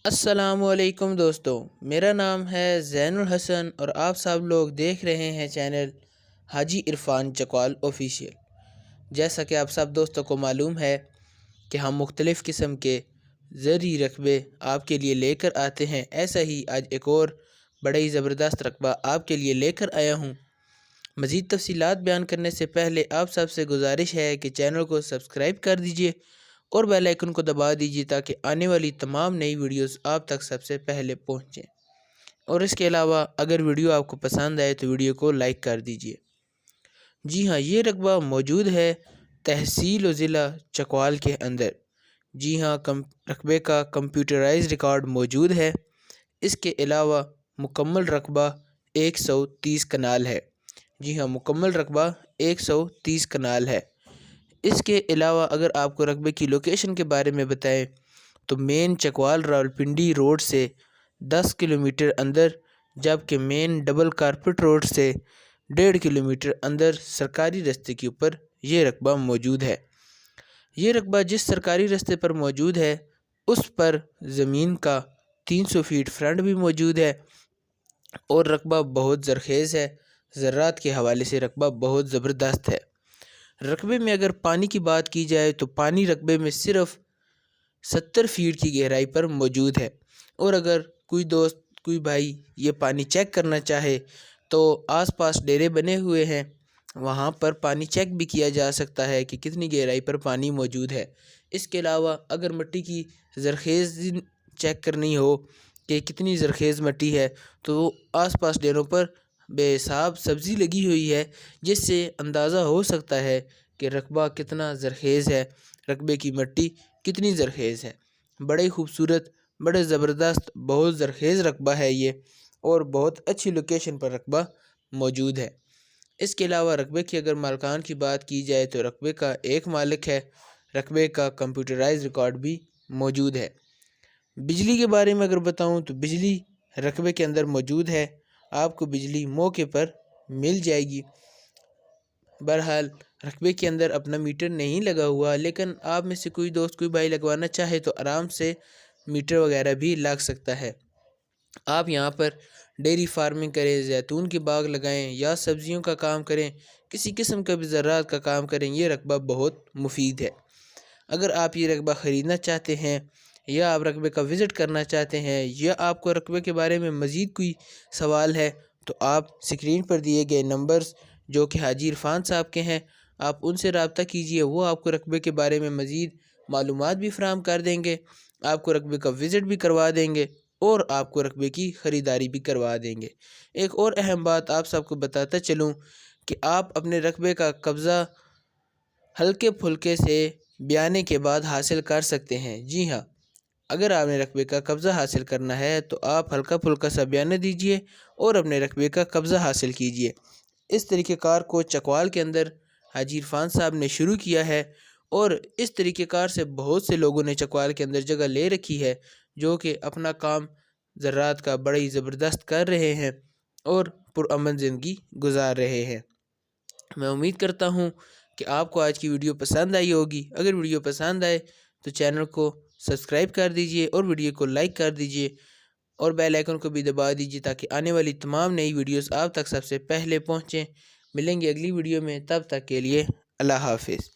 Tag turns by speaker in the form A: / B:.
A: السلام علیکم دوستو، میرا نام ہے زین الحسن اور آپ سب لوگ دیکھ رہے ہیں چینل حاجی عرفان چکوال آفیشیل۔ جیسا کہ آپ سب دوستوں کو معلوم ہے کہ ہم مختلف قسم کے زرعی رقبے آپ کے لیے لے کر آتے ہیں، ایسا ہی آج ایک اور بڑا ہی زبردست رقبہ آپ کے لیے لے کر آیا ہوں۔ مزید تفصیلات بیان کرنے سے پہلے آپ سب سے گزارش ہے کہ چینل کو سبسکرائب کر دیجئے اور بیل آئیکن کو دبا دیجیے تاکہ آنے والی تمام نئی ویڈیوز آپ تک سب سے پہلے پہنچیں، اور اس کے علاوہ اگر ویڈیو آپ کو پسند آئے تو ویڈیو کو لائک کر دیجیے۔ جی ہاں، یہ رقبہ موجود ہے تحصیل و ضلع چکوال کے اندر۔ جی ہاں، رقبے کا کمپیوٹرائز ریکارڈ موجود ہے۔ اس کے علاوہ مکمل رقبہ 130 کنال ہے۔ جی ہاں، مکمل رقبہ 130 کنال ہے۔ اس کے علاوہ اگر آپ کو رقبے کی لوکیشن کے بارے میں بتائیں تو مین چکوال راولپنڈی روڈ سے 10 کلومیٹر اندر، جبکہ مین ڈبل کارپٹ روڈ سے 1.5 کلومیٹر اندر سرکاری رستے کے اوپر یہ رقبہ موجود ہے۔ یہ رقبہ جس سرکاری رستے پر موجود ہے اس پر زمین کا 300 فیٹ فرنٹ بھی موجود ہے، اور رقبہ بہت زرخیز ہے۔ زراعت کے حوالے سے رقبہ بہت زبردست ہے۔ رقبے میں اگر پانی کی بات کی جائے تو پانی رقبے میں صرف 70 فیٹ کی گہرائی پر موجود ہے، اور اگر کوئی دوست کوئی بھائی یہ پانی چیک کرنا چاہے تو آس پاس ڈیرے بنے ہوئے ہیں، وہاں پر پانی چیک بھی کیا جا سکتا ہے کہ کتنی گہرائی پر پانی موجود ہے۔ اس کے علاوہ اگر مٹی کی زرخیز چیک کرنی ہو کہ کتنی زرخیز مٹی ہے تو آس پاس ڈیروں پر بے حساب سبزی لگی ہوئی ہے، جس سے اندازہ ہو سکتا ہے کہ رقبہ کتنا زرخیز ہے، رقبے کی مٹی کتنی زرخیز ہے۔ بڑے خوبصورت، بڑے زبردست، بہت زرخیز رقبہ ہے یہ، اور بہت اچھی لوکیشن پر رقبہ موجود ہے۔ اس کے علاوہ رقبے کی اگر مالکان کی بات کی جائے تو رقبے کا ایک مالک ہے۔ رقبے کا کمپیوٹرائز ریکارڈ بھی موجود ہے۔ بجلی کے بارے میں اگر بتاؤں تو بجلی رقبے کے اندر موجود ہے، آپ کو بجلی موقع پر مل جائے گی۔ بہرحال رقبے کے اندر اپنا میٹر نہیں لگا ہوا، لیکن آپ میں سے کوئی دوست کوئی بھائی لگوانا چاہے تو آرام سے میٹر وغیرہ بھی لگ سکتا ہے۔ آپ یہاں پر ڈیری فارمنگ کریں، زیتون کے باغ لگائیں یا سبزیوں کا کام کریں، کسی قسم کا بھی زراعت کا کام کریں، یہ رقبہ بہت مفید ہے۔ اگر آپ یہ رقبہ خریدنا چاہتے ہیں یا آپ رقبے کا وزٹ کرنا چاہتے ہیں یا آپ کو رقبے کے بارے میں مزید کوئی سوال ہے تو آپ سکرین پر دیے گئے نمبرز جو کہ حاجی عرفان صاحب کے ہیں، آپ ان سے رابطہ کیجئے، وہ آپ کو رقبے کے بارے میں مزید معلومات بھی فراہم کر دیں گے، آپ کو رقبے کا وزٹ بھی کروا دیں گے اور آپ کو رقبے کی خریداری بھی کروا دیں گے۔ ایک اور اہم بات آپ سب کو بتاتا چلوں کہ آپ اپنے رقبے کا قبضہ ہلکے پھلکے سے بیانے کے بعد حاصل کر سکتے ہیں۔ جی ہاں، اگر آپ نے رقبے کا قبضہ حاصل کرنا ہے تو آپ ہلکا پھلکا سا بیانہ دیجئے اور اپنے رقبے کا قبضہ حاصل کیجئے۔ اس طریقہ کار کو چکوال کے اندر حاجی عرفان صاحب نے شروع کیا ہے، اور اس طریقہ کار سے بہت سے لوگوں نے چکوال کے اندر جگہ لے رکھی ہے، جو کہ اپنا کام زراعت کا بڑا ہی زبردست کر رہے ہیں اور پرامن زندگی گزار رہے ہیں۔ میں امید کرتا ہوں کہ آپ کو آج کی ویڈیو پسند آئی ہوگی۔ اگر ویڈیو پسند آئے تو چینل کو سبسکرائب کر دیجئے اور ویڈیو کو لائک کر دیجئے، اور بیل آئیکن کو بھی دبا دیجئے تاکہ آنے والی تمام نئی ویڈیوز آپ تک سب سے پہلے پہنچیں۔ ملیں گے اگلی ویڈیو میں، تب تک کے لیے اللہ حافظ۔